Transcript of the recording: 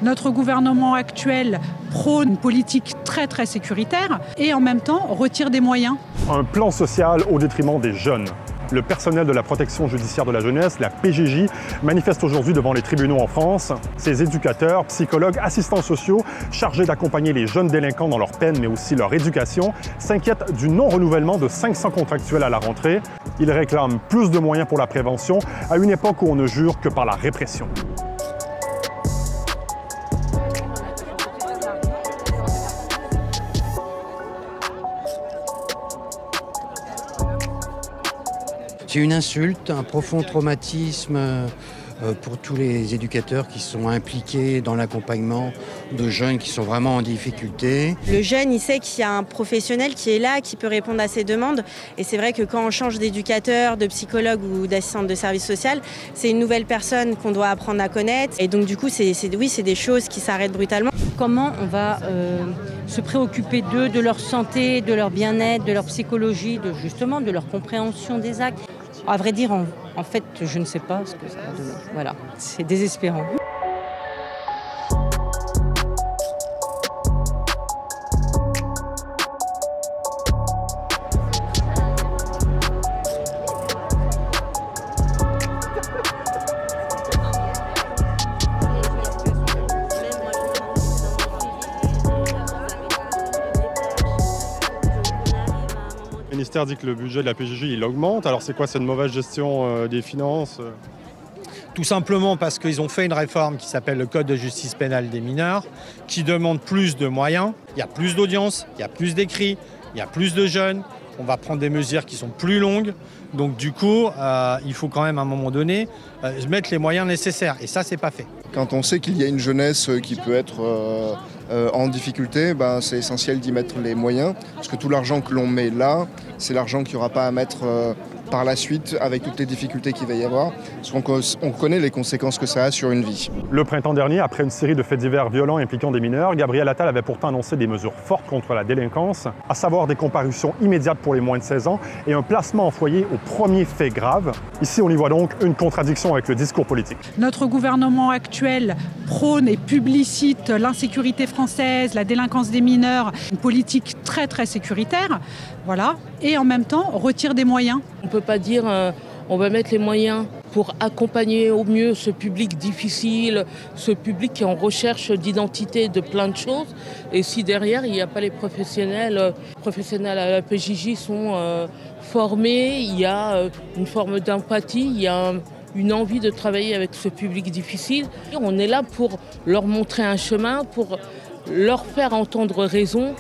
Notre gouvernement actuel prône une politique très sécuritaire et en même temps retire des moyens. Un plan social au détriment des jeunes. Le personnel de la protection judiciaire de la jeunesse, la PJJ, manifeste aujourd'hui devant les tribunaux en France. Ces éducateurs, psychologues, assistants sociaux, chargés d'accompagner les jeunes délinquants dans leur peine, mais aussi leur éducation, s'inquiètent du non-renouvellement de 500 contractuels à la rentrée. Ils réclament plus de moyens pour la prévention, à une époque où on ne jure que par la répression. C'est une insulte, un profond traumatisme pour tous les éducateurs qui sont impliqués dans l'accompagnement de jeunes qui sont vraiment en difficulté. Le jeune, il sait qu'il y a un professionnel qui est là, qui peut répondre à ses demandes. Et c'est vrai que quand on change d'éducateur, de psychologue ou d'assistante de service social, c'est une nouvelle personne qu'on doit apprendre à connaître. Et donc du coup, c'est des choses qui s'arrêtent brutalement. Comment on va se préoccuper d'eux, de leur santé, de leur bien-être, de leur psychologie, justement de leur compréhension des actes. À vrai dire, en fait, je ne sais pas ce que ça va donner. Voilà, c'est désespérant. Le ministère dit que le budget de la PJJ il augmente. Alors c'est quoi, c'est une mauvaise gestion des finances? Tout simplement parce qu'ils ont fait une réforme qui s'appelle le Code de justice pénale des mineurs, qui demande plus de moyens. Il y a plus d'audience, il y a plus d'écrits, il y a plus de jeunes. On va prendre des mesures qui sont plus longues. Donc du coup, il faut quand même à un moment donné mettre les moyens nécessaires. Et ça, c'est pas fait. Quand on sait qu'il y a une jeunesse qui peut être en difficulté, c'est essentiel d'y mettre les moyens. Parce que tout l'argent que l'on met là, c'est l'argent qu'il n'y aura pas à mettre par la suite avec toutes les difficultés qu'il va y avoir. Parce qu'on connaît les conséquences que ça a sur une vie. Le printemps dernier, après une série de faits divers violents impliquant des mineurs, Gabriel Attal avait pourtant annoncé des mesures fortes contre la délinquance, à savoir des comparutions immédiates pour les moins de 16 ans et un placement en foyer au premier fait grave. Ici, on y voit donc une contradiction avec le discours politique. Notre gouvernement actuel prône et publicite l'insécurité française, la délinquance des mineurs, une politique très sécuritaire, voilà, et en même temps retire des moyens. On ne peut pas dire on va mettre les moyens pour accompagner au mieux ce public difficile, ce public qui est en recherche d'identité, de plein de choses. Et si derrière, il n'y a pas les professionnels à la PJJ sont formés, il y a une forme d'empathie, il y a une envie de travailler avec ce public difficile. On est là pour leur montrer un chemin, pour leur faire entendre raison.